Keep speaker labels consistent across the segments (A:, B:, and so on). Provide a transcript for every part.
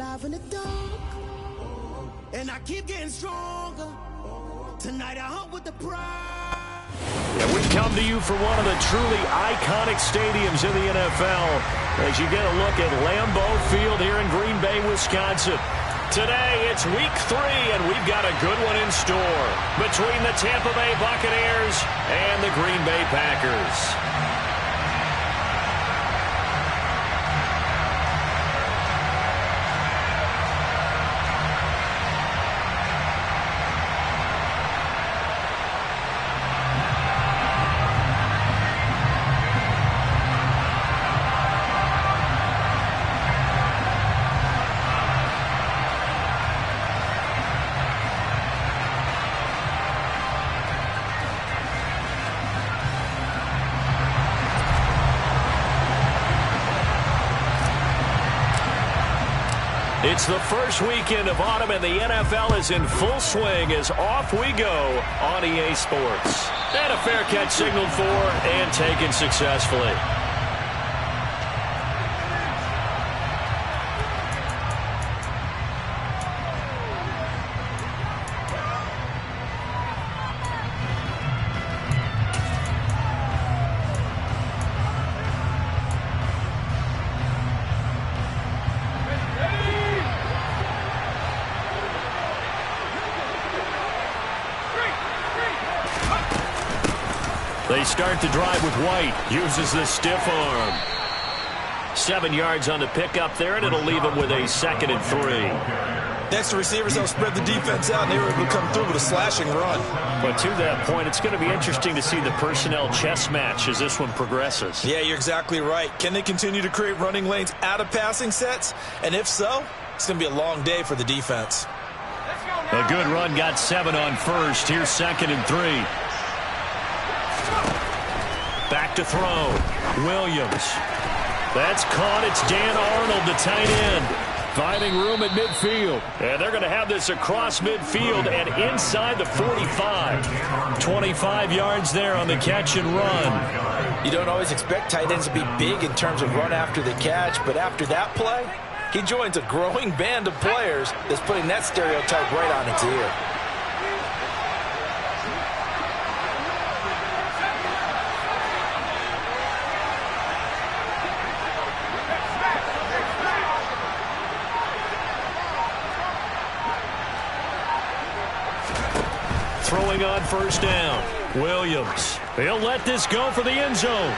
A: alive in the dark, and I keep getting stronger. Tonight I hunt with the pride.
B: Yeah, we come to you from one of the truly iconic stadiums in the NFL as you get a look at Lambeau Field here in Green Bay, Wisconsin. Today, it's week 3, and we've got a good one in store between the Tampa Bay Buccaneers and the Green Bay Packers. It's the first weekend of autumn, and the NFL is in full swing as off we go on EA Sports. And a fair catch signaled for and taken successfully. They start the drive with White. Uses the stiff arm. 7 yards on the pickup there, and it'll leave him with a 2nd and 3.
C: Next, the receivers help spread the defense out, and they were able to come through with a slashing run.
B: But to that point, it's going to be interesting to see the personnel chess match as this one progresses.
C: Yeah, you're exactly right. Can they continue to create running lanes out of passing sets? And if so, it's going to be a long day for the defense.
B: A good run got 7 on first. Here's 2nd and 3. Back to throw. Williams. That's caught. It's Dan Arnold, the tight end. Finding room at midfield. And they're going to have this across midfield and inside the 45. 25 yards there on the catch and run.
D: You don't always expect tight ends to be big in terms of run after the catch, but after that play, he joins a growing band of players that's putting that stereotype right on its ear.
B: Throwing on first down. Williams. He'll let this go for the end zone.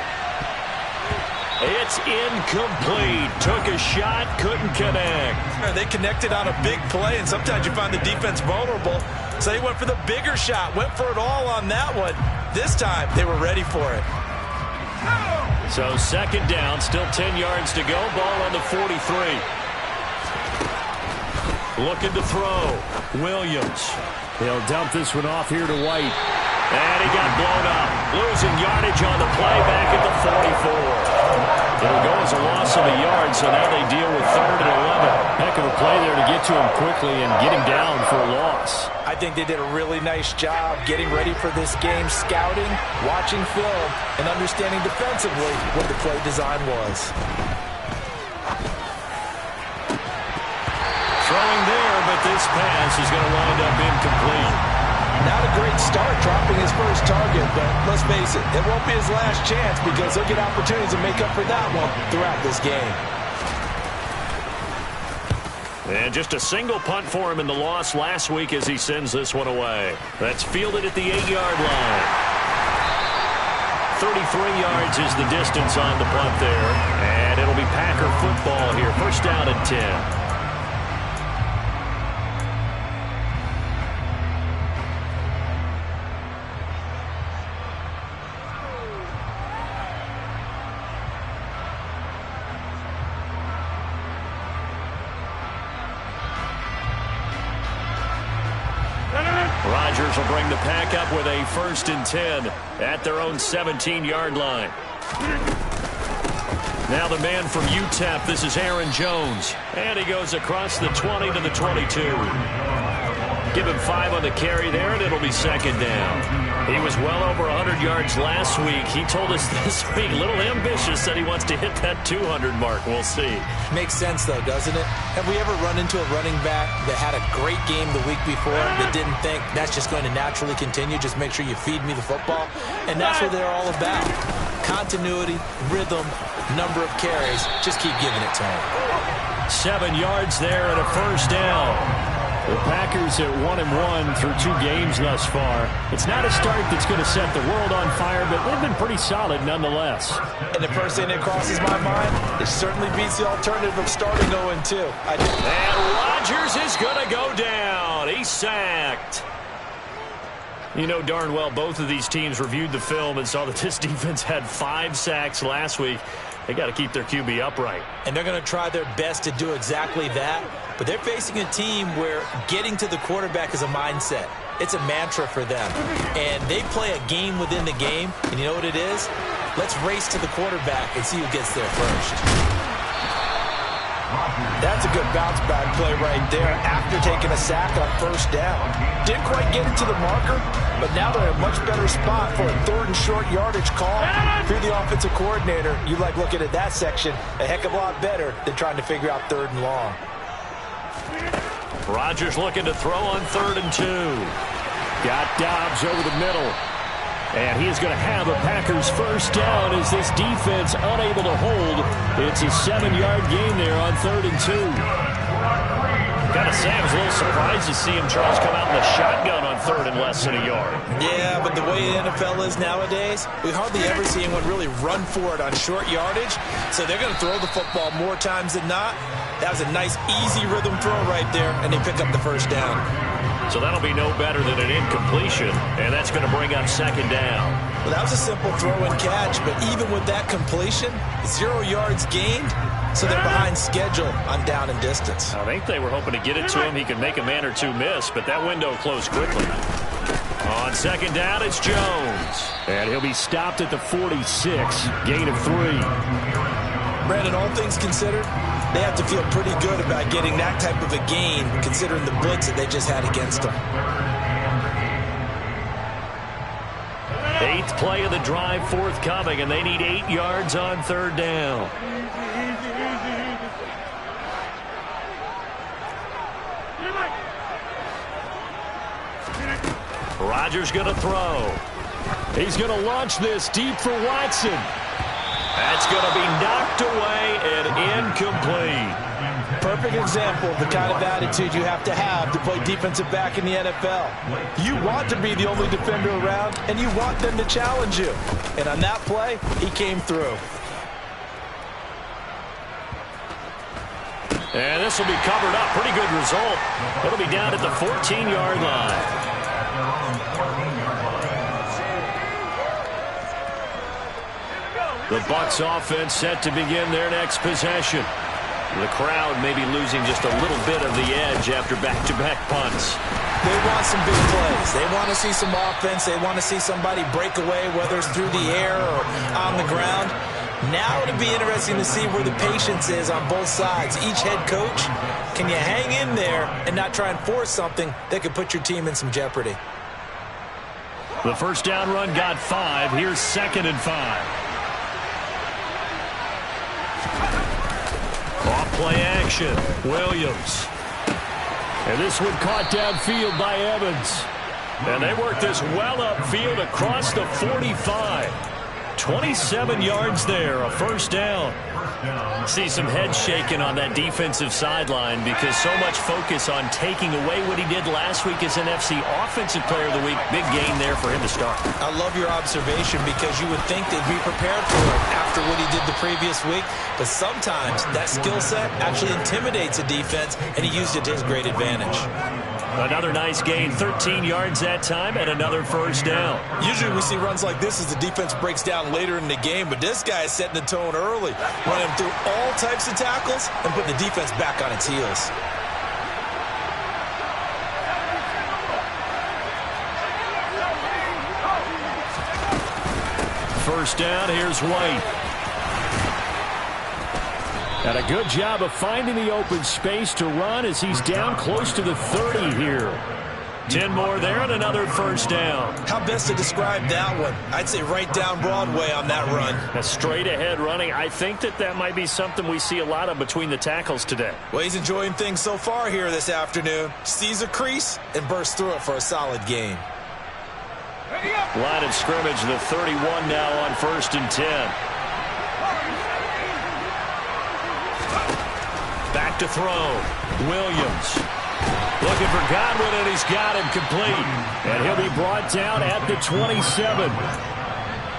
B: It's incomplete. Took a shot, couldn't connect.
C: They connected on a big play, and sometimes you find the defense vulnerable. So they went for the bigger shot, went for it all on that one. This time, they were ready for it.
B: So 2nd down, still 10 yards to go. Ball on the 43. Looking to throw. Williams. He'll dump this one off here to White. And he got blown up. Losing yardage on the play back at the 44. It'll go as a loss of a yard, so now they deal with 3rd and 11. Heck of a play there to get to him quickly and get him down for a loss.
D: I think they did a really nice job getting ready for this game, scouting, watching film, and understanding defensively what the play design was.
B: Throwing there, but this pass is going to wind up incomplete.
D: Not a great start dropping his first target, but let's face it, it won't be his last chance because he'll get opportunities to make up for that one throughout this game.
B: And just a single punt for him in the loss last week as he sends this one away. That's fielded at the 8-yard line. 33 yards is the distance on the punt there. And it'll be Packer football here. First down and 10. Rodgers will bring the pack up with a 1st and 10 at their own 17-yard line. Now the man from UTEP, this is Aaron Jones. And he goes across the 20 to the 22. Give him 5 on the carry there, and it'll be 2nd down. He was well over 100 yards last week. He told us this week, a little ambitious, said he wants to hit that 200 mark. We'll see.
D: Makes sense, though, doesn't it? Have we ever run into a running back that had a great game the week before that didn't think that's just going to naturally continue? Just make sure you feed me the football. And that's what they're all about. Continuity, rhythm, number of carries. Just keep giving it to him. 7
B: yards there and a first down. The Packers at 1-1 through 2 games thus far. It's not a start that's going to set the world on fire, but they've been pretty solid nonetheless.
D: And the first thing that crosses my mind, it certainly beats the alternative of starting 0-2.
B: And Rodgers is going to go down. He's sacked. You know darn well both of these teams reviewed the film and saw that this defense had 5 sacks last week. They got to keep their QB upright.
D: And they're going to try their best to do exactly that. But they're facing a team where getting to the quarterback is a mindset. It's a mantra for them. And they play a game within the game. And you know what it is? Let's race to the quarterback and see who gets there first. That's a good bounce-back play right there after taking a sack on first down. Didn't quite get it to the marker, but now they're in a much better spot for a 3rd and short yardage call. If you're the offensive coordinator, you like looking at that section a heck of a lot better than trying to figure out 3rd and long.
B: Rodgers looking to throw on 3rd and 2. Got Dobbs over the middle. And he is going to have a Packers first down as this defense unable to hold. It's a 7-yard gain there on 3rd and 2. Gotta say, I was a little surprised to see him, Charles, come out in the shotgun on 3rd and less than a yard.
D: Yeah, but the way the NFL is nowadays, we hardly ever see anyone really run for it on short yardage. So they're going to throw the football more times than not. That was a nice, easy rhythm throw right there, and they pick up the first down.
B: So that'll be no better than an incompletion, and that's going to bring up 2nd down.
D: Well, that was a simple throw and catch, but even with that completion, 0 yards gained, so they're behind schedule on down and distance.
B: I think they were hoping to get it to him. He could make a man or two miss, but that window closed quickly. On 2nd down, it's Jones. And he'll be stopped at the 46, gain of 3.
D: Brandon, all things considered, they have to feel pretty good about getting that type of a gain, considering the blitz that they just had against them.
B: 8th play of the drive forthcoming, and they need 8 yards on 3rd down. Rodgers going to throw. He's going to launch this deep for Watson. That's going to be knocked away and incomplete.
D: Perfect example of the kind of attitude you have to play defensive back in the NFL. You want to be the only defender around, and you want them to challenge you. And on that play, he came through.
B: And this will be covered up. Pretty good result. It'll be down at the 14-yard line. The Bucs offense set to begin their next possession. The crowd may be losing just a little bit of the edge after back-to-back punts.
D: They want some big plays. They want to see some offense. They want to see somebody break away, whether it's through the air or on the ground. Now it'll be interesting to see where the patience is on both sides. Each head coach, can you hang in there and not try and force something that could put your team in some jeopardy?
B: The first down run got 5. Here's 2nd and 5. Off-play action, Williams. And this one caught downfield by Evans. And they work this well upfield across the 45. 27 yards there, a first down. See some heads shaking on that defensive sideline because so much focus on taking away what he did last week as an NFC Offensive Player of the Week. Big gain there for him to start.
D: I love your observation because you would think they'd be prepared for it after what he did the previous week. But sometimes that skill set actually intimidates a defense, and he used it to his great advantage.
B: Another nice gain, 13 yards that time, and another first down.
D: Usually we see runs like this as the defense breaks down later in the game, but this guy is setting the tone early, running through all types of tackles and putting the defense back on its heels.
B: First down, here's White. And a good job of finding the open space to run as he's down close to the 30 here. 10 more there and another first down.
C: How best to describe that one? I'd say right down Broadway on that run.
B: A straight ahead running. I think that might be something we see a lot of between the tackles today.
C: Well, he's enjoying things so far here this afternoon. Sees a crease and bursts through it for a solid gain.
B: Line of scrimmage, the 31 now on 1st and 10. Back to throw. Williams. Looking for Godwin, and he's got him complete. And he'll be brought down at the 27.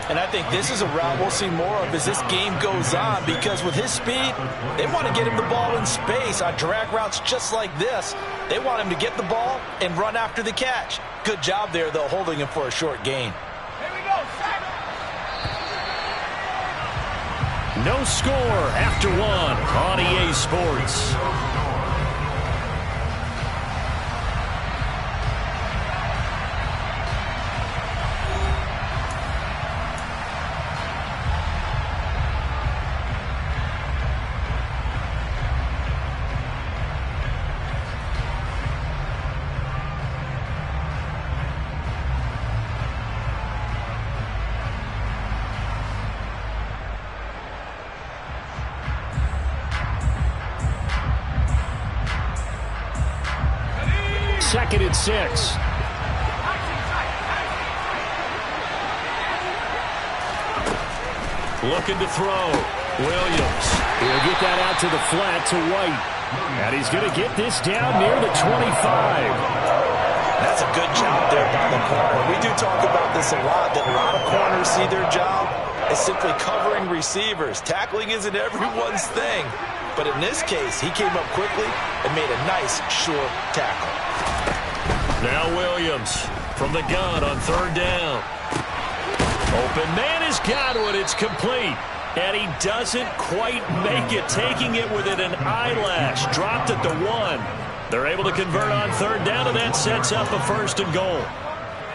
D: And I think this is a route we'll see more of as this game goes on, because with his speed, they want to get him the ball in space on drag routes just like this. They want him to get the ball and run after the catch. Good job there, though, holding him for a short gain.
B: No score after one on EA Sports. Second and 6. Looking to throw. Williams. He'll get that out to the flat to White. And he's going to get this down near the 25.
D: That's a good job there by the corner. We do talk about this a lot, that a lot of corners see their job as simply covering receivers. Tackling isn't everyone's thing. But in this case, he came up quickly and made a nice, short tackle.
B: Now Williams from the gun on 3rd down. Open man is Godwin. It's complete. And he doesn't quite make it, taking it within an eyelash. Dropped at the 1. They're able to convert on 3rd down, and that sets up a 1st and goal.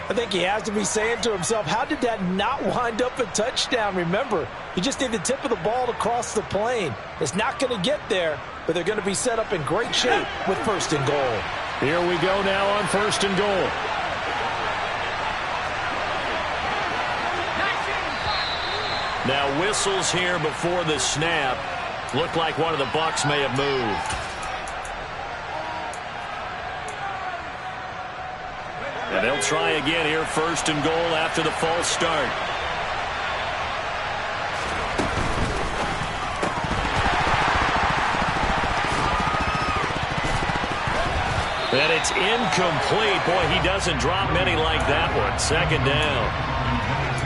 D: I think he has to be saying to himself, how did that not wind up a touchdown? Remember, you just need the tip of the ball to cross the plane. It's not going to get there, but they're going to be set up in great shape with 1st and goal.
B: Here we go now on 1st and goal. Now whistles here before the snap. Looked like one of the Bucs may have moved. And they'll try again here, 1st and goal after the false start. And it's incomplete. Boy, he doesn't drop many like that one. 2nd down.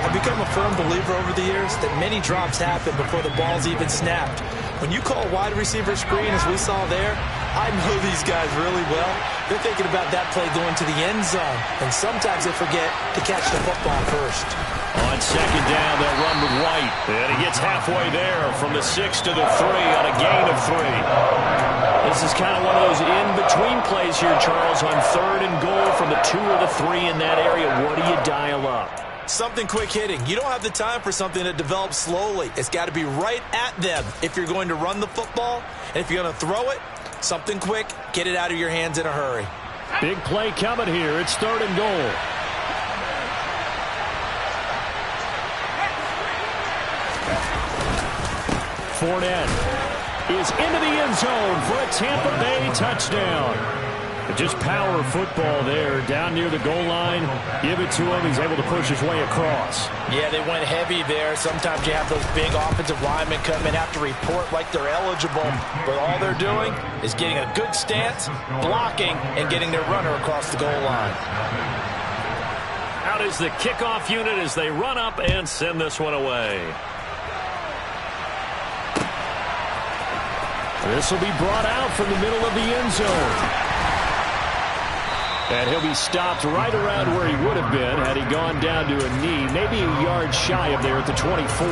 D: I've become a firm believer over the years that many drops happen before the ball's even snapped. When you call wide receiver screen, as we saw there, I know these guys really well. They're thinking about that play going to the end zone, and sometimes they forget to catch the football first.
B: On 2nd down, they'll run with White. And he gets halfway there from the 6 to the 3 on a gain of 3. This is kind of one of those in-between plays here, Charles, on 3rd and goal from the 2 or the 3 in that area. What do you dial up?
C: Something quick hitting. You don't have the time for something that develops slowly. It's got to be right at them if you're going to run the football. And if you're going to throw it, something quick, get it out of your hands in a hurry.
B: Big play coming here. It's 3rd and goal. Fournette is into the end zone for a Tampa Bay touchdown. Just power football there down near the goal line. Give it to him. He's able to push his way across.
D: Yeah, they went heavy there. Sometimes you have those big offensive linemen come and have to report like they're eligible. But all they're doing is getting a good stance, blocking, and getting their runner across the goal line.
B: Out is the kickoff unit as they run up and send this one away. This will be brought out from the middle of the end zone. And he'll be stopped right around where he would have been had he gone down to a knee, maybe a yard shy of there at the 24.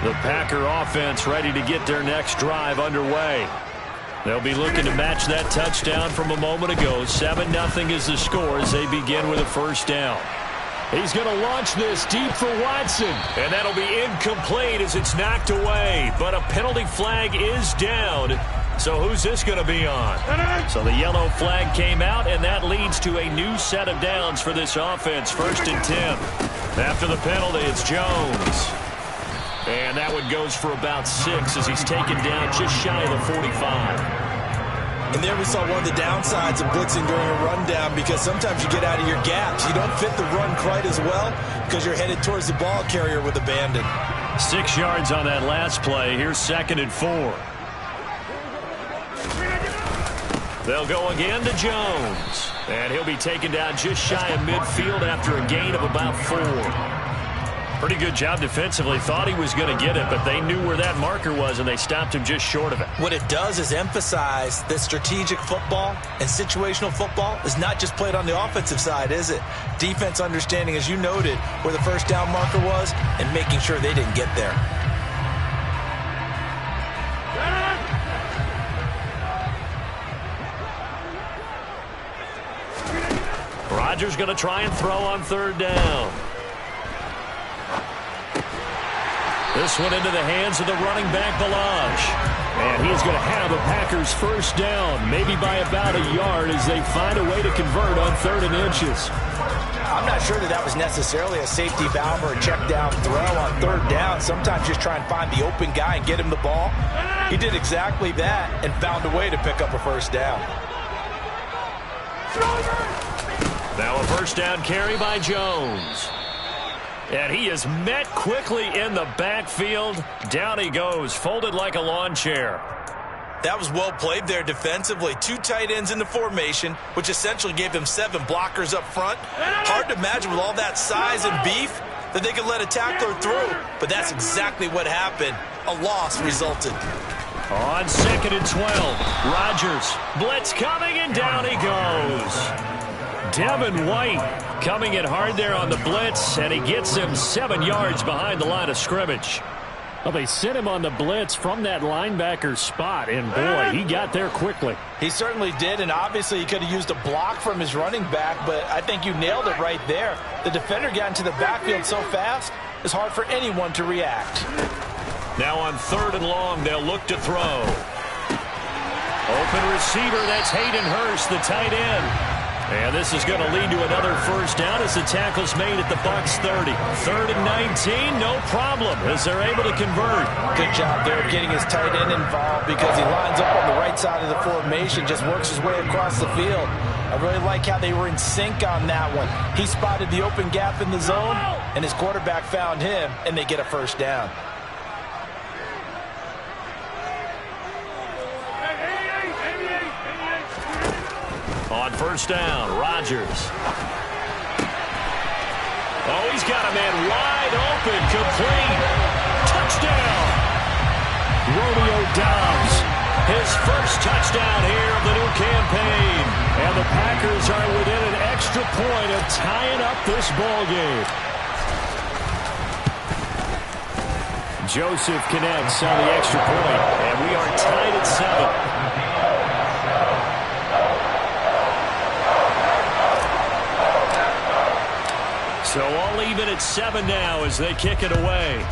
B: The Packer offense ready to get their next drive underway. They'll be looking to match that touchdown from a moment ago. 7-0 is the score as they begin with a 1st down. He's going to launch this deep for Watson. And that'll be incomplete as it's knocked away. But a penalty flag is down. So who's this going to be on? So the yellow flag came out, and that leads to a new set of downs for this offense. 1st and 10. After the penalty, it's Jones. And that one goes for about 6 as he's taken down just shy of the 45.
C: And there we saw one of the downsides of blitzing during a rundown, because sometimes you get out of your gaps. You don't fit the run quite as well because you're headed towards the ball carrier with abandon.
B: 6 yards on that last play. Here's 2nd and 4. They'll go again to Jones. And he'll be taken down just shy of midfield after a gain of about 4. Pretty good job defensively. Thought he was going to get it, but they knew where that marker was, and they stopped him just short of it.
C: What it does is emphasize that strategic football and situational football is not just played on the offensive side, is it? Defense understanding, as you noted, where the first down marker was and making sure they didn't get there.
B: Rodgers going to try and throw on 3rd down. This one into the hands of the running back, Balaj. And he's going to have the Packers 1st down, maybe by about a yard as they find a way to convert on 3rd and inches.
C: I'm not sure that was necessarily a safety valve or a check down throw on 3rd down. Sometimes just try and find the open guy and get him the ball. He did exactly that and found a way to pick up a 1st down.
B: Now a 1st down carry by Jones. And he is met quickly in the backfield. Down he goes, folded like a lawn chair.
C: That was well played there defensively. 2 tight ends in the formation, which essentially gave them 7 blockers up front. Hard to imagine with all that size and beef that they could let a tackler through. But that's exactly what happened. A loss resulted.
B: On 2nd and 12, Rodgers. Blitz coming, and down he goes. Devin White coming in hard there on the blitz, and he gets him 7 yards behind the line of scrimmage. Well, they sent him on the blitz from that linebacker spot, and boy, he got there quickly.
C: He certainly did, and obviously he could have used a block from his running back, but I think you nailed it right there. The defender got into the backfield so fast, it's hard for anyone to react.
B: Now on 3rd and long, they'll look to throw. Open receiver, that's Hayden Hurst, the tight end. And this is going to lead to another 1st down as the tackle's made at the Bucs 30. 3rd and 19, no problem, as they're able to convert.
C: Good job there of getting his tight end involved, because he lines up on the right side of the formation, just works his way across the field. I really like how they were in sync on that one. He spotted the open gap in the zone, and his quarterback found him, and they get a 1st down.
B: On 1st down, Rodgers. Oh, he's got a man wide open, complete. Touchdown! Romeo Doubs, his 1st touchdown here of the new campaign. And the Packers are within an extra point of tying up this ball game. Joseph connects on the extra point, and we are tied at 7. So all even at 7 now as they kick it away.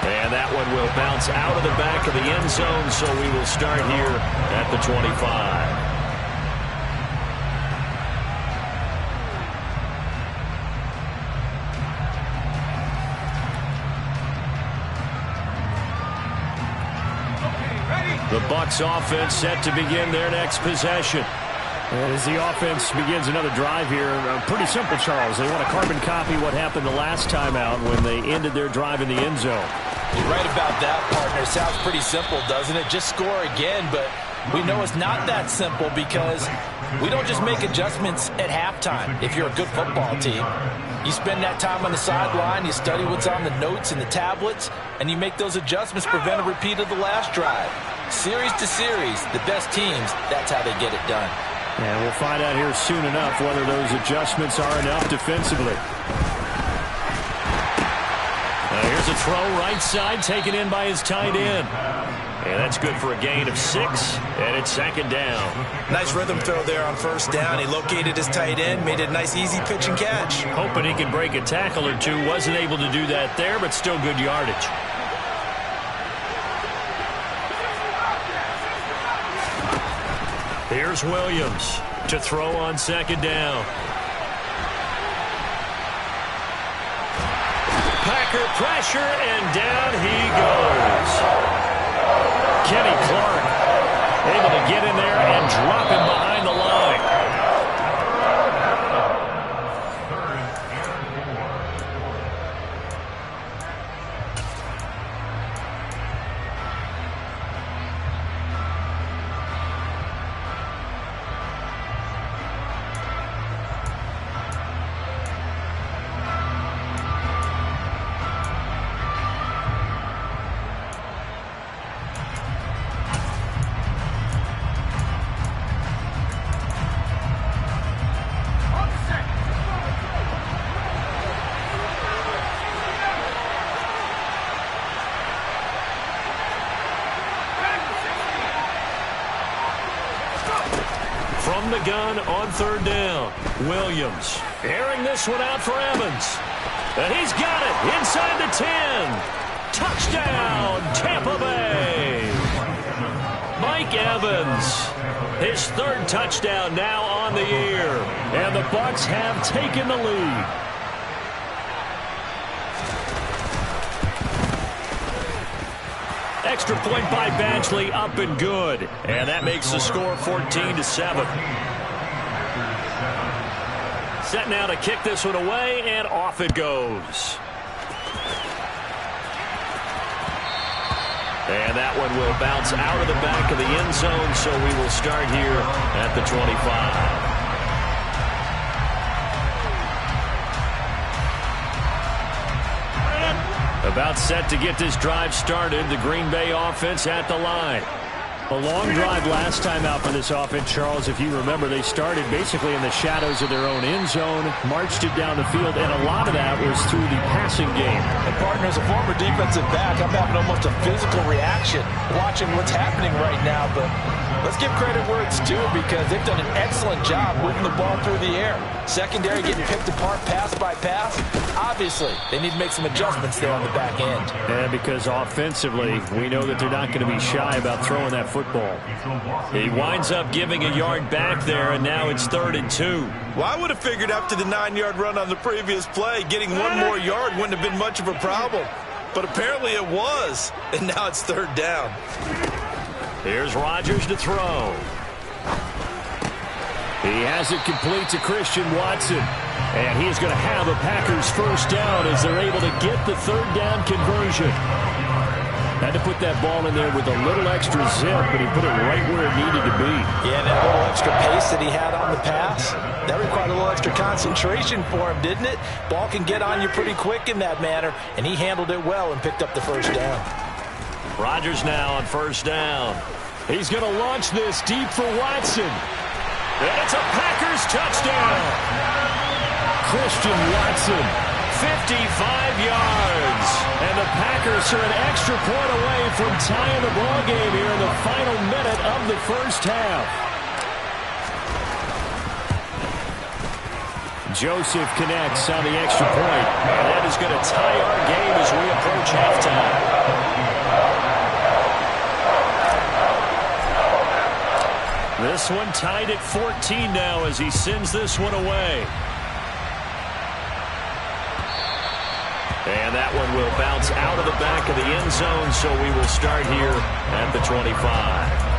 B: And that one will bounce out of the back of the end zone, so we will start here at the 25. The Bucs offense set to begin their next possession. As the offense begins another drive here, pretty simple, Charles. They want to carbon copy what happened the last time out when they ended their drive in the end zone.
C: You're right about that, partner. Sounds pretty simple, doesn't it? Just score again, but we know it's not that simple, because we don't just make adjustments at halftime if you're a good football team. You spend that time on the sideline, you study what's on the notes and the tablets, and you make those adjustments, prevent a repeat of the last drive. Series to series, the best teams, that's how they get it done.
B: And we'll find out here soon enough whether those adjustments are enough defensively. Here's a throw right side taken in by his tight end. And that's good for a gain of 6, and it's second down.
D: Nice rhythm throw there on first down. He located his tight end, made it a nice easy pitch and catch.
B: Hoping he could break a tackle or two. Wasn't able to do that there, but still good yardage. Here's Williams to throw on second down. Packer pressure, and down he goes. Kenny Clark able to get in there and drop him behind the line. From the gun on third down, Williams airing this one out for Evans. And he's got it inside the 10. Touchdown, Tampa Bay. Mike Evans, his third touchdown now on the year. And the Bucs have taken the lead. Extra point by Badgley, up and good. And that makes the score 14-7. Set now to kick this one away, and off it goes. And that one will bounce out of the back of the end zone, so we will start here at the 25. About set to get this drive started. The Green Bay offense at the line. A long drive last time out for this offense, Charles. If you remember, they started basically in the shadows of their own end zone, marched it down the field, and a lot of that was through the passing game.
D: And partner, as a former defensive back, I'm having almost a physical reaction watching what's happening right now. But let's give credit where it's due, because they've done an excellent job moving the ball through the air. Secondary getting picked apart pass by pass. Obviously, they need to make some adjustments there on the back end.
B: And because offensively, we know that they're not going to be shy about throwing that football. He winds up giving a yard back there, and now it's 3rd and 2.
E: Well, I would have figured after the 9-yard run on the previous play, getting one more yard wouldn't have been much of a problem. But apparently it was, and now it's 3rd down.
B: Here's Rodgers to throw. He has it complete to Christian Watson. And he's going to have a Packers first down as they're able to get the 3rd down conversion. Had to put that ball in there with a little extra zip, but he put it right where it needed to be.
D: Yeah, that little extra pace that he had on the pass, that required a little extra concentration for him, didn't it? Ball can get on you pretty quick in that manner, and he handled it well and picked up the first down.
B: Rodgers now on first down. He's going to launch this deep for Watson. And it's a Packers touchdown. Christian Watson, 55 yards. And the Packers are an extra point away from tying the ball game here in the final minute of the first half. Joseph connects on the extra point. And that is going to tie our game as we approach halftime. This one tied at 14 now as he sends this one away. And that one will bounce out of the back of the end zone, so we will start here at the 25.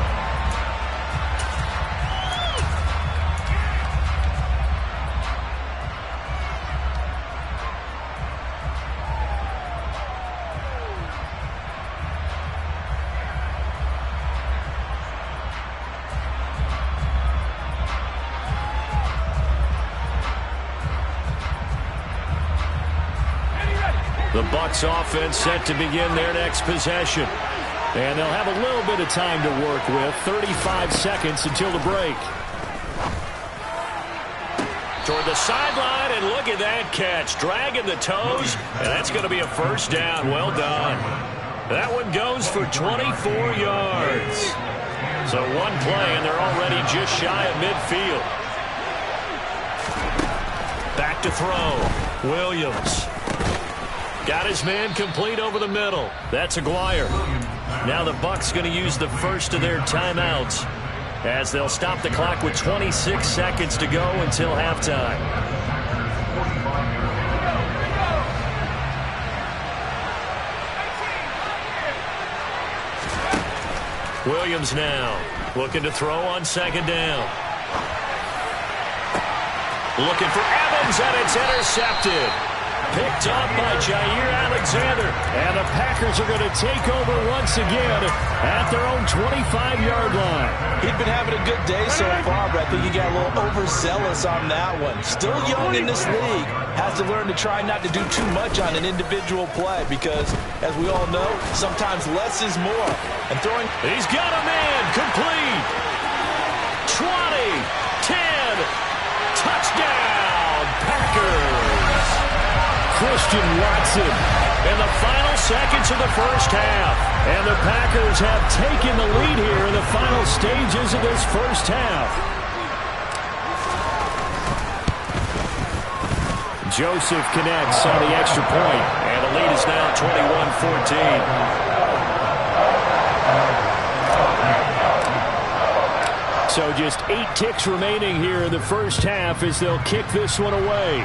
B: The Bucs offense set to begin their next possession. And they'll have a little bit of time to work with. 35 seconds until the break. Toward the sideline, and look at that catch. Dragging the toes, and that's going to be a first down. Well done. That one goes for 24 yards. So one play, and they're already just shy of midfield. Back to throw. Williams. Got his man complete over the middle. That's Aguirre. Now the Bucs going to use the first of their timeouts as they'll stop the clock with 26 seconds to go until halftime. Williams now looking to throw on second down. Looking for Evans, and it's intercepted. Picked off by Jair Alexander. And the Packers are going to take over once again at their own 25-yard line.
C: He'd been having a good day so far, but I think he got a little overzealous on that one. Still young in this league. Has to learn to try not to do too much on an individual play because, as we all know, sometimes less is more. And throwing...
B: He's got a man complete. 20, 10, touchdown, Packers. Christian Watson in the final seconds of the first half. And the Packers have taken the lead here in the final stages of this first half. Joseph connects on the extra point, and the lead is now 21-14. So just 8 ticks remaining here in the first half as they'll kick this one away.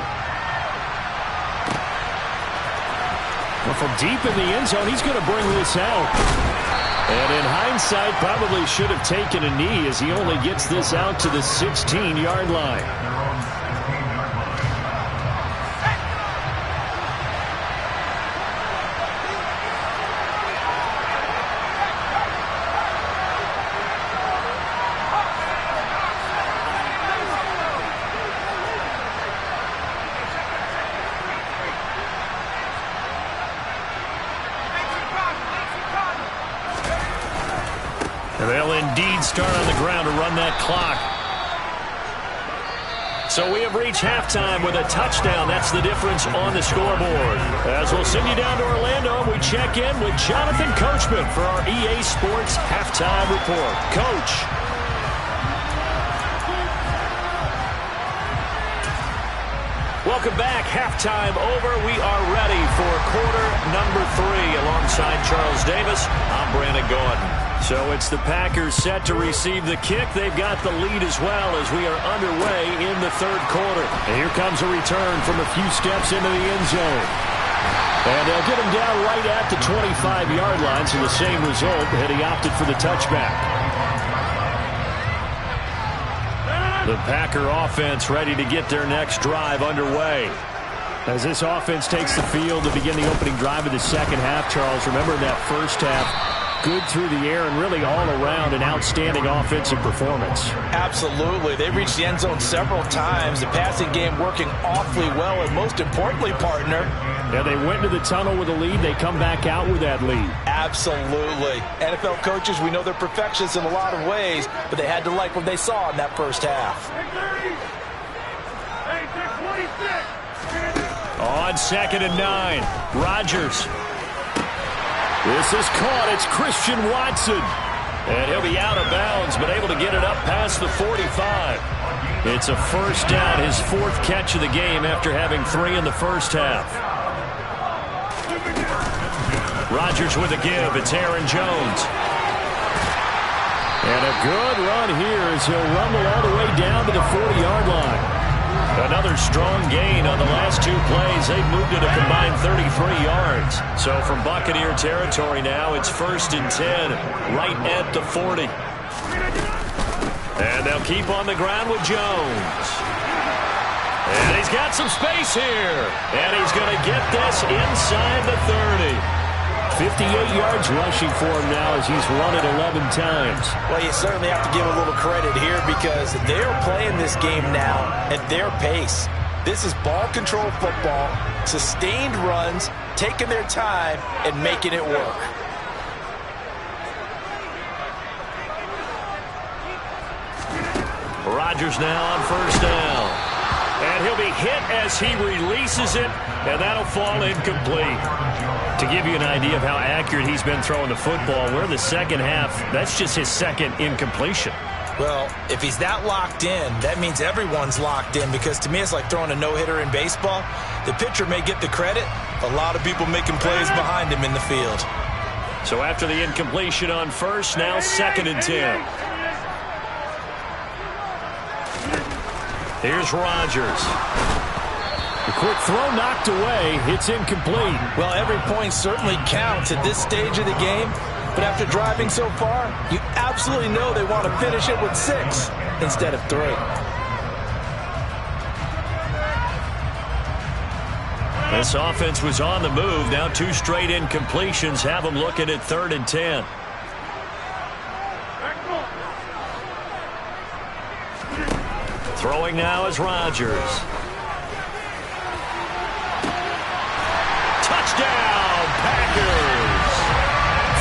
B: Well, from deep in the end zone, he's going to bring this out. And in hindsight, probably should have taken a knee as he only gets this out to the 16-yard line. They'll indeed start on the ground to run that clock. So we have reached halftime with a touchdown. That's the difference on the scoreboard. As we'll send you down to Orlando, we check in with Jonathan Coachman for our EA Sports Halftime Report. Coach. Welcome back. Halftime over. We are ready for quarter number 3. Alongside Charles Davis, I'm Brandon Gordon. So it's the Packers set to receive the kick. They've got the lead as well as we are underway in the third quarter. And here comes a return from a few steps into the end zone. And they'll get him down right at the 25-yard line, so the same result, and he opted for the touchback. The Packer offense ready to get their next drive underway. As this offense takes the field to begin the opening drive of the second half, Charles, remember in that first half, good through the air and really all around an outstanding offensive performance.
C: Absolutely. They reached the end zone several times. The passing game working awfully well, and most importantly, partner.
B: Yeah, they went to the tunnel with a lead. They come back out with that lead.
C: Absolutely. NFL coaches, we know they're perfectionists in a lot of ways, but they had to like what they saw in that first half.
B: On 2nd and 9, Rodgers. This is caught. It's Christian Watson. And he'll be out of bounds, but able to get it up past the 45. It's a first down, his 4th catch of the game after having 3 in the first half. Rodgers with a give. It's Aaron Jones. And a good run here as he'll rumble all the way down to the 40-yard line. Another strong gain on the last 2 plays. They've moved it a combined 33 yards. So from Buccaneer territory now, it's 1st and 10, right at the 40. And they'll keep on the ground with Jones. And he's got some space here. And he's going to get this inside the 30. 58 yards rushing for him now as he's run it 11 times.
C: Well, you certainly have to give a little credit here because they're playing this game now at their pace. This is ball control football, sustained runs, taking their time, and making it work.
B: Rodgers now on 1st down. And he'll be hit as he releases it, and that'll fall incomplete. To give you an idea of how accurate he's been throwing the football, we're in the second half. That's just his second incompletion.
D: Well, if he's that locked in, that means everyone's locked in, because to me it's like throwing a no-hitter in baseball. The pitcher may get the credit. A lot of people making plays behind him in the field.
B: So after the incompletion on first, now 2nd and 10. Here's Rodgers. The quick throw knocked away. It's incomplete.
D: Well, every point certainly counts at this stage of the game. But after driving so far, you absolutely know they want to finish it with 6 instead of 3.
B: This offense was on the move. Now 2 straight incompletions have them looking at 3rd and 10. Throwing now is Rodgers. Touchdown, Packers!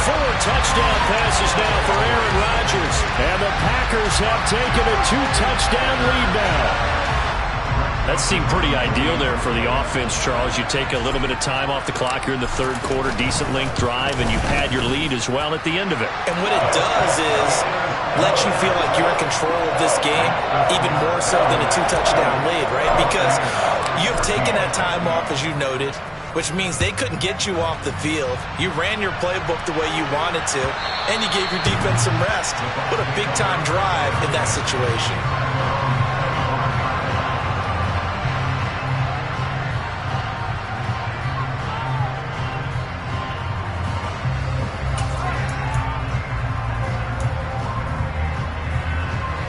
B: 4 touchdown passes now for Aaron Rodgers. And the Packers have taken a 2-touchdown lead now. That seemed pretty ideal there for the offense, Charles. You take a little bit of time off the clock here in the 3rd quarter, decent length drive, and you pad your lead as well at the end of it.
D: And what it does is let you feel like you're in control of this game, even more so than a 2-touchdown lead, right? Because you've taken that time off, as you noted, which means they couldn't get you off the field. You ran your playbook the way you wanted to, and you gave your defense some rest. What a big-time drive in that situation.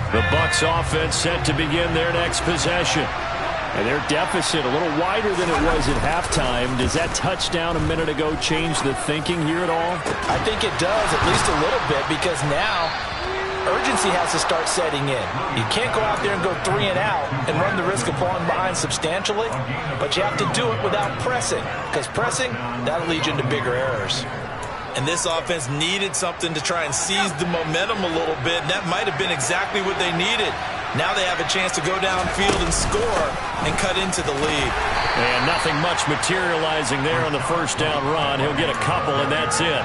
B: The Bucs offense set to begin their next possession. And their deficit a little wider than it was at halftime. Does that touchdown a minute ago change the thinking here at all?
D: I think it does, at least a little bit, because now urgency has to start setting in. You can't go out there and go 3 and out and run the risk of falling behind substantially, but you have to do it without pressing, because pressing, that'll lead you into bigger errors.
E: And this offense needed something to try and seize the momentum a little bit, and that might have been exactly what they needed. Now they have a chance to go downfield and score and cut into the lead.
B: And nothing much materializing there on the first down run. He'll get a couple, and that's it.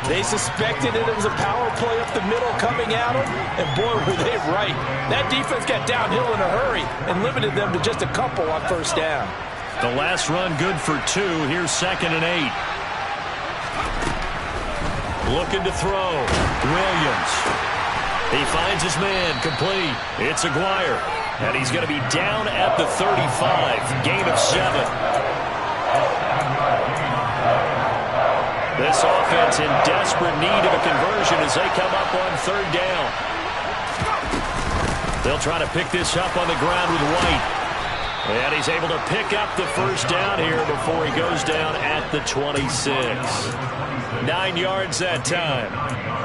D: They suspected it was a power play up the middle coming at them, and boy, were they right. That defense got downhill in a hurry and limited them to just a couple on first down.
B: The last run good for 2. Here's 2nd and 8. Looking to throw. Williams. He finds his man, complete. It's Aguirre. And he's going to be down at the 35. Gain of 7. This offense in desperate need of a conversion as they come up on 3rd down. They'll try to pick this up on the ground with White. And he's able to pick up the first down here before he goes down at the 26. 9 yards that time.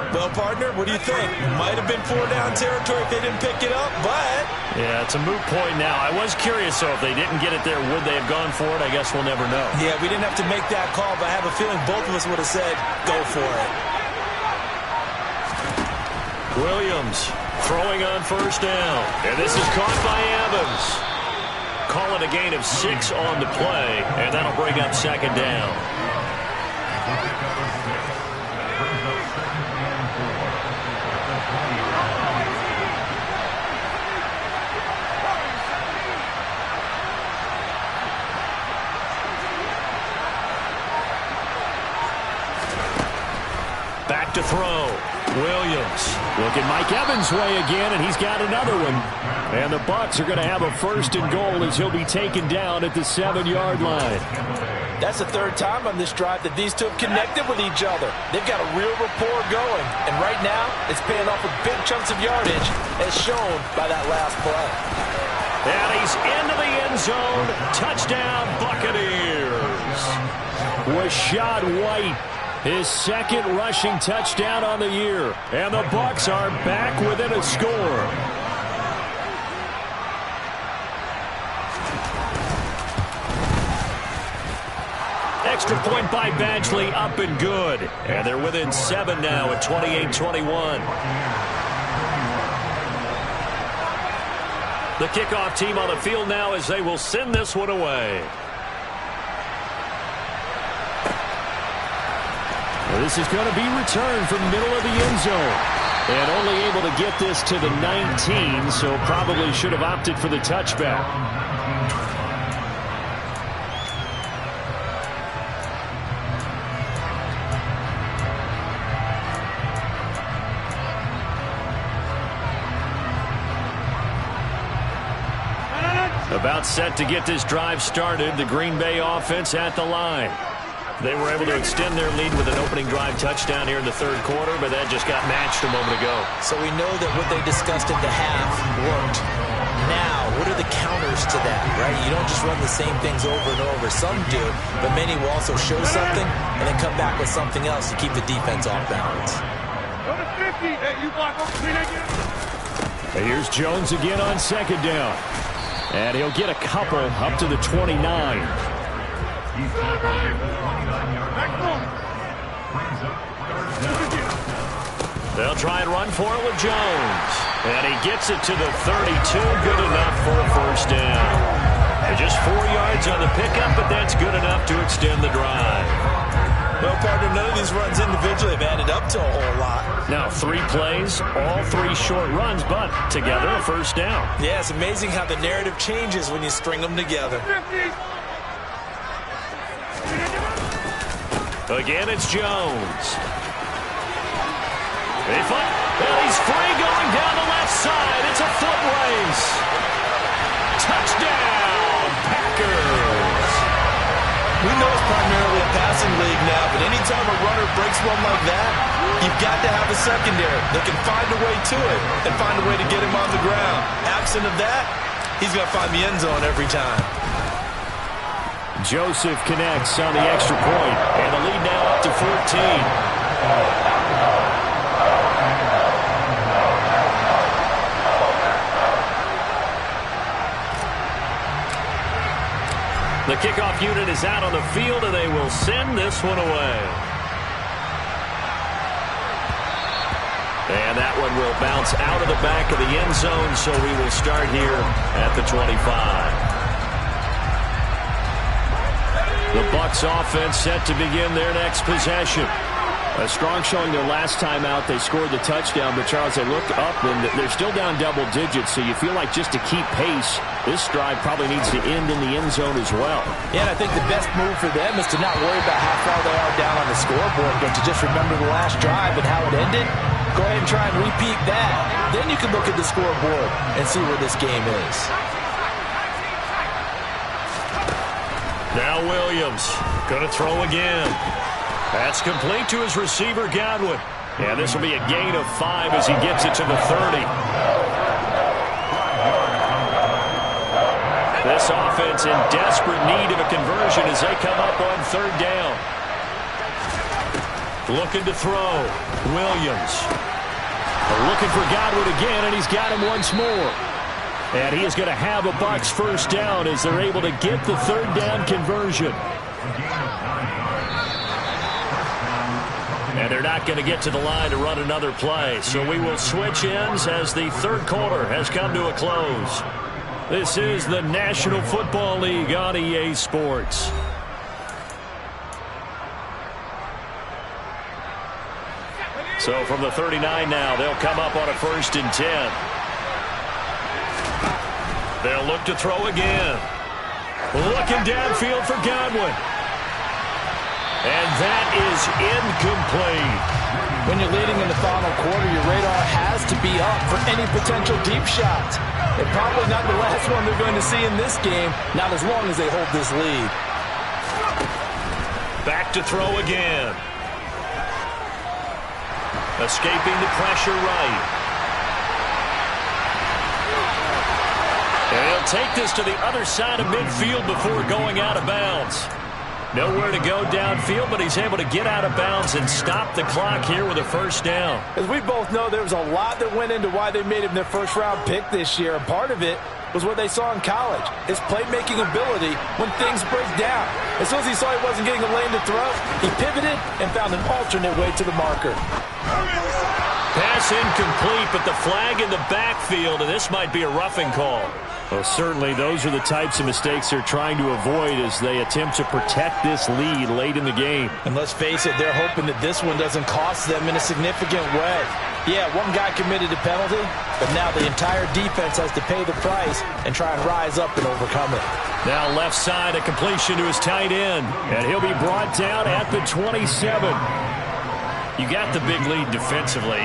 E: Well, partner, what do you think? Might have been 4-down territory if they didn't pick it up, but...
B: Yeah, it's a moot point now. I was curious, so if they didn't get it there, would they have gone for it? I guess we'll never know.
E: Yeah, we didn't have to make that call, but I have a feeling both of us would have said, go for it.
B: Williams throwing on first down. And this is caught by Evans. Call it a gain of 6 on the play, and that'll bring up 2nd down. Back to throw. Williams looking Mike Evans' way again, and he's got another one. And the Bucs are going to have a 1st and goal as he'll be taken down at the 7-yard line.
D: That's the 3rd time on this drive that these two have connected with each other. They've got a real rapport going, and right now it's paying off with big chunks of yardage, as shown by that last play.
B: And he's into the end zone. Touchdown, Buccaneers. Rashad White, his 2nd rushing touchdown on the year. And the Bucs are back within a score. Extra point by Badgley, up and good. And they're within 7 now at 28-21. The kickoff team on the field now as they will send this one away. This is going to be returned from the middle of the end zone. And only able to get this to the 19, so probably should have opted for the touchback. About set to get this drive started, the Green Bay offense at the line. They were able to extend their lead with an opening drive touchdown here in the third quarter, but that just got matched a moment ago.
D: So we know that what they discussed at the half worked. Now, what are the counters to that, right? You don't just run the same things over and over. Some do, but many will also show something and then come back with something else to keep the defense off balance.
B: And here's Jones again on second down. And he'll get a couple up to the 29. They'll try and run for it with Jones. And he gets it to the 32. Good enough for a first down. And just 4 yards on the pickup, but that's good enough to extend the drive.
E: Well, partner, none of these runs individually have added up to a whole lot.
B: Now 3 plays, all 3 short runs, but together a first down.
E: Yeah, it's amazing how the narrative changes when you string them together.
B: Again, it's Jones. And he's free going down the left side. It's a foot race. Touchdown, Packers.
E: We know it's primarily a passing league now, but anytime a runner breaks one like that, you've got to have a secondary that can find a way to it and find a way to get him on the ground. Absent of that, he's going to find the end zone every time.
B: Joseph connects on the extra point, and the lead now up to 14. The kickoff unit is out on the field, and they will send this one away. And that one will bounce out of the back of the end zone, so we will start here at the 25. The Bucs offense set to begin their next possession. A strong showing their last time out. They scored the touchdown, but Charles, they looked up, and they're still down double digits, so you feel like just to keep pace, this drive probably needs to end in the end zone as well.
D: Yeah, and I think the best move for them is to not worry about how far they are down on the scoreboard, but to just remember the last drive and how it ended. Go ahead and try and repeat that. Then you can look at the scoreboard and see where this game is.
B: Now Williams going to throw again. That's complete to his receiver, Godwin. And this will be a gain of 5 as he gets it to the 30. This offense in desperate need of a conversion as they come up on third down. Looking to throw. Williams. Looking for Godwin again, and he's got him once more. And he is going to have a Bucs first down as they're able to get the third down conversion. And they're not going to get to the line to run another play. So we will switch ends as the third quarter has come to a close. This is the National Football League on EA Sports. So from the 39 now, they'll come up on a 1st and 10. They'll look to throw again. Looking downfield for Godwin. And that is incomplete.
D: When you're leading in the final quarter, your radar has to be up for any potential deep shots. And probably not the last one they're going to see in this game, not as long as they hold this lead.
B: Back to throw again. Escaping the pressure right. And he'll take this to the other side of midfield before going out of bounds. Nowhere to go downfield, but he's able to get out of bounds and stop the clock here with a first down.
D: As we both know, there was a lot that went into why they made him their first-round pick this year. And part of it was what they saw in college, his playmaking ability when things break down. As soon as he saw he wasn't getting a lane to throw, he pivoted and found an alternate way to the marker.
B: Pass Pass incomplete, but the flag in the backfield, and this might be a roughing call. Well, certainly those are the types of mistakes they're trying to avoid as they attempt to protect this lead late in the game.
D: And let's face it, they're hoping that this one doesn't cost them in a significant way. Yeah, one guy committed a penalty, but now the entire defense has to pay the price and try and rise up and overcome it.
B: Now left side, a completion to his tight end, and he'll be brought down at the 27. You got the big lead defensively,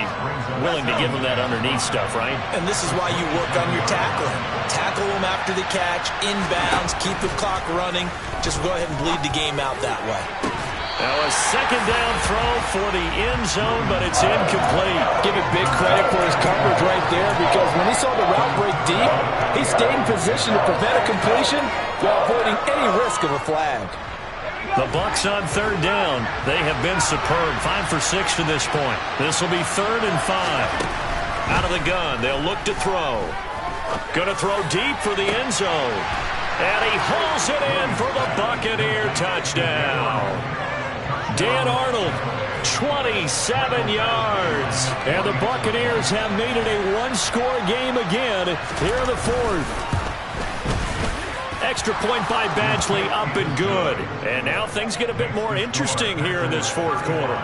B: willing to give them that underneath stuff, right?
D: And this is why you work on your tackling. Tackle them after the catch, inbounds, keep the clock running. Just go ahead and bleed the game out that way.
B: Now a second down throw for the end zone, but it's incomplete.
D: Give it big credit for his coverage right there, because when he saw the route break deep, he stayed in position to prevent a completion while avoiding any risk of a flag.
B: The Bucs on third down. They have been superb. 5 for 6 to this point. This will be 3rd and 5. Out of the gun, they'll look to throw. Going to throw deep for the end zone. And he hauls it in for the Buccaneer touchdown. Dan Arnold, 27 yards. And the Buccaneers have made it a one-score game again here in the 4th. Extra point by Badgley, up and good. And now things get a bit more interesting here in this 4th quarter.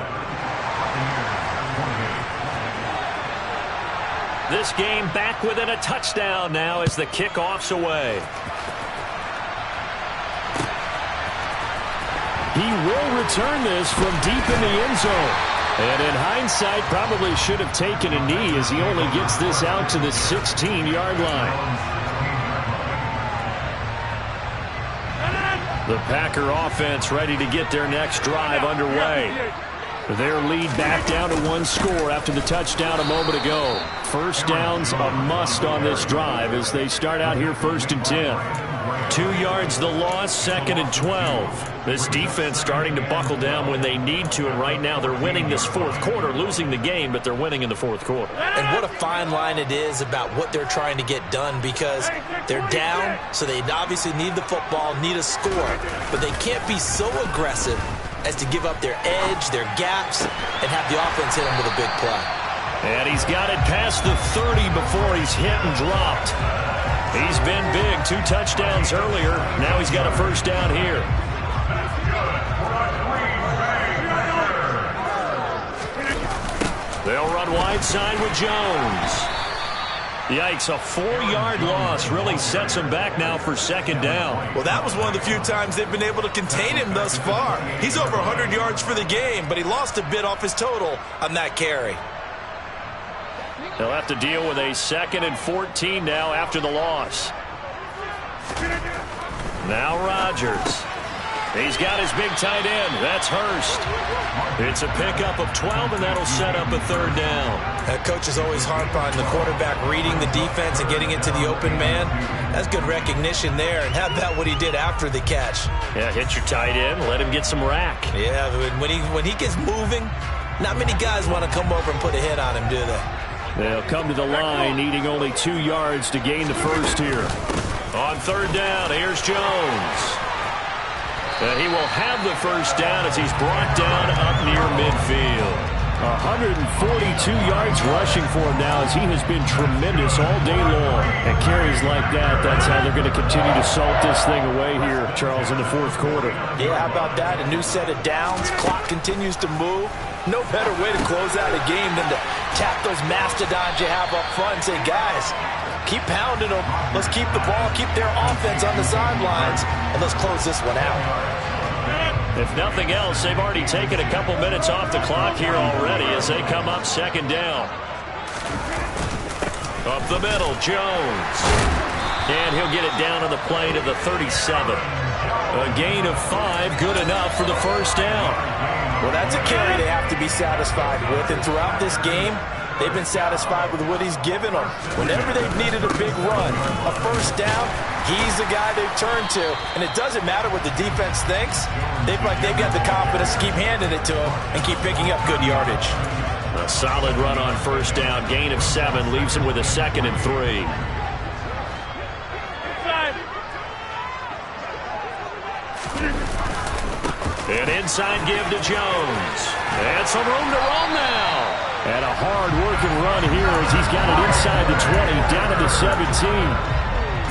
B: This game back within a touchdown now as the kickoff's away. He will return this from deep in the end zone. And in hindsight, probably should have taken a knee as he only gets this out to the 16-yard line. The Packer offense ready to get their next drive underway. Their lead back down to 1 score after the touchdown a moment ago. First down's a must on this drive as they start out here 1st and 10. 2 yards the loss, 2nd and 12. This defense starting to buckle down when they need to, and right now they're winning this 4th quarter, losing the game, but they're winning in the 4th quarter.
D: And what a fine line it is about what they're trying to get done, because they're down, so they obviously need the football, need a score, but they can't be so aggressive as to give up their edge, their gaps, and have the offense hit them with a big play.
B: And he's got it past the 30 before he's hit and dropped. He's been big, 2 touchdowns earlier. Now he's got a first down here. They'll run wide side with Jones. Yikes, a 4-yard loss really sets him back now for 2nd down.
E: Well, that was one of the few times they've been able to contain him thus far. He's over 100 yards for the game, but he lost a bit off his total on that carry.
B: They'll have to deal with a 2nd and 14 now after the loss. Now Rodgers. He's got his big tight end. That's Hurst. It's a pickup of 12, and that'll set up a 3rd down.
D: Coaches always harp on the quarterback reading the defense and getting it to the open man. That's good recognition there. And how about what he did after the catch?
B: Yeah, hit your tight end, let him get some rack.
D: Yeah, when he gets moving, not many guys want to come over and put a hit on him, do they?
B: They'll come to the line, needing only 2 yards to gain the first here. On 3rd down, here's Jones. And he will have the first down as he's brought down up near midfield. 142 yards rushing for him now as he has been tremendous all day long. And carries like that, that's how they're going to continue to salt this thing away here, Charles, in the 4th quarter.
D: Yeah, how about that? A new set of downs. Clock continues to move. No better way to close out a game than to tap those mastodons you have up front and say, guys, keep pounding them. Let's keep the ball, keep their offense on the sidelines, and let's close this one out.
B: If nothing else, they've already taken a couple minutes off the clock here already as they come up 2nd down. Up the middle, Jones. And he'll get it down to the play to the 37. A gain of 5, good enough for the first down.
D: Well, that's a carry they have to be satisfied with, and throughout this game, they've been satisfied with what he's given them. Whenever they've needed a big run, a first down, he's the guy they've turned to. And it doesn't matter what the defense thinks. They've got the confidence to keep handing it to him and keep picking up good yardage.
B: A solid run on first down, gain of 7, leaves him with a 2nd and 3. An inside give to Jones. And some room to roam now. And a hard-working run here as he's got it inside the 20, down to the 17.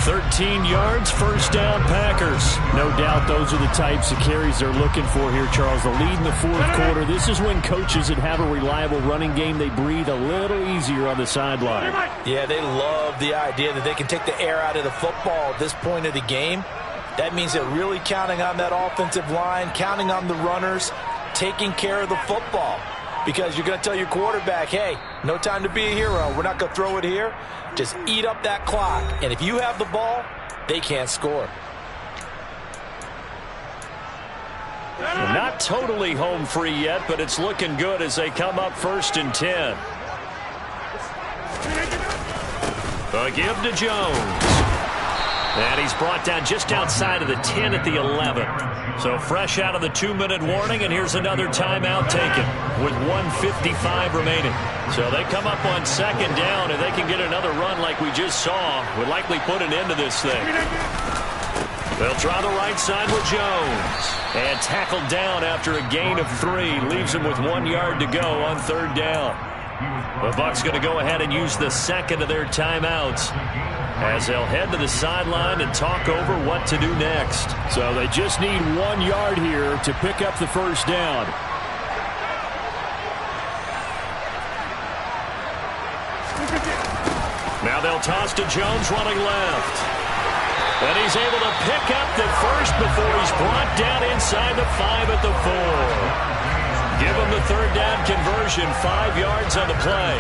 B: 13 yards, first down, Packers. No doubt those are the types of carries they're looking for here, Charles. The lead in the fourth quarter. This is when coaches that have a reliable running game, they breathe a little easier on the sideline.
C: Yeah, they love the idea that they can take the air out of the football at this point of the game. That means they're really counting on that offensive line, counting on the runners, taking care of the football. Because you're going to tell your quarterback, hey, no time to be a hero. We're not going to throw it here. Just eat up that clock. And if you have the ball, they can't score.
B: Not totally home free yet, but it's looking good as they come up 1st and 10. A give to Jones. And he's brought down just outside of the 10 at the 11. So fresh out of the 2-minute warning, and here's another timeout taken with 1:55 remaining. So they come up on 2nd down, and they can get another run like we just saw. Would likely put an end to this thing. They'll try the right side with Jones. And tackled down after a gain of 3. Leaves him with 1 yard to go on 3rd down. The Bucs going to go ahead and use the second of their timeouts as they'll head to the sideline and talk over what to do next. So they just need 1 yard here to pick up the first down. Now they'll toss to Jones running left. And he's able to pick up the first before he's brought down inside the 5 at the 4. Give him the 3rd down conversion, 5 yards on the play.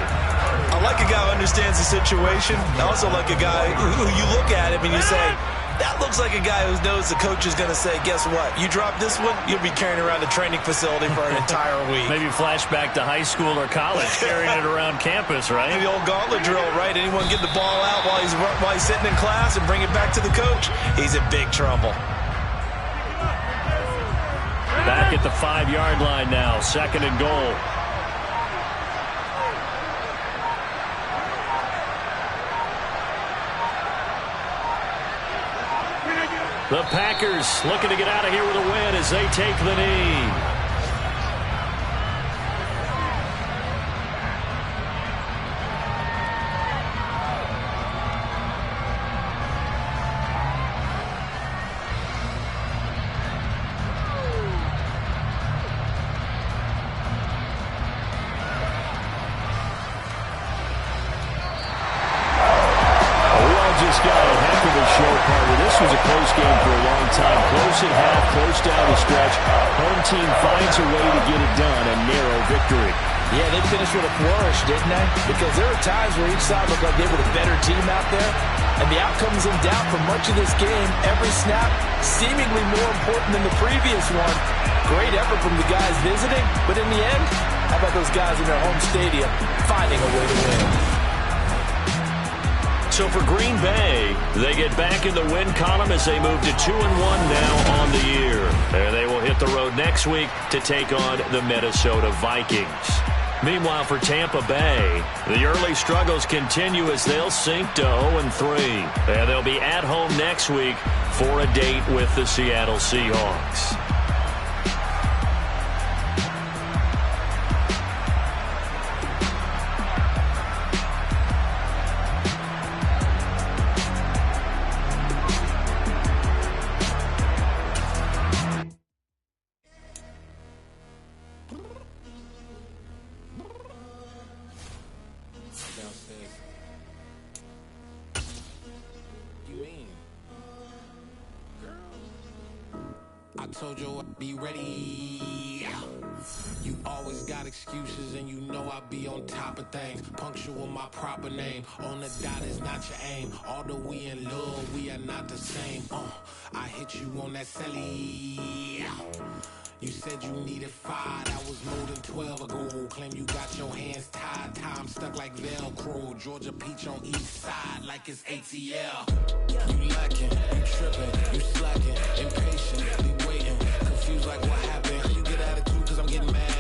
E: I like a guy who understands the situation. I also like a guy who you look at him and you say, that looks like a guy who knows the coach is going to say, guess what? You drop this one, you'll be carrying around a training facility for an entire week.
B: Maybe flashback to high school or college, carrying it around campus, right?
E: The old gauntlet drill, right? Anyone get the ball out while he's sitting in class and bring it back to the coach? He's in big trouble.
B: Back at the 5-yard line now, 2nd and goal. The Packers looking to get out of here with a win as they take the knee.
A: Team finds a way to get it done, a narrow victory.
C: Yeah, they finished with a flourish, didn't they? Because there were times where each side looked like they were the better team out there, and the outcome's in doubt for much of this game. Every snap seemingly more important than the previous one. Great effort from the guys visiting, but in the end, how about those guys in their home stadium finding a way to win?
B: So for Green Bay, they get back in the win column as they move to 2-1 now on the year. And they will hit the road next week to take on the Minnesota Vikings. Meanwhile, for Tampa Bay, the early struggles continue as they'll sink to 0-3. And they'll be at home next week for a date with the Seattle Seahawks.
F: I told you I'd be ready. You always got excuses and you know I be on top of things. Punctual my proper name. On the dot is not your aim. Although we in love, we are not the same. I hit you on that celly. You said you needed 5, that was more than 12 ago. Claim you got your hands tied, time stuck like Velcro. Georgia peach on each side like it's ATL. You lacking, you tripping, you slacking, impatient, be waiting, confused like what happened. You get attitude cause I'm getting mad.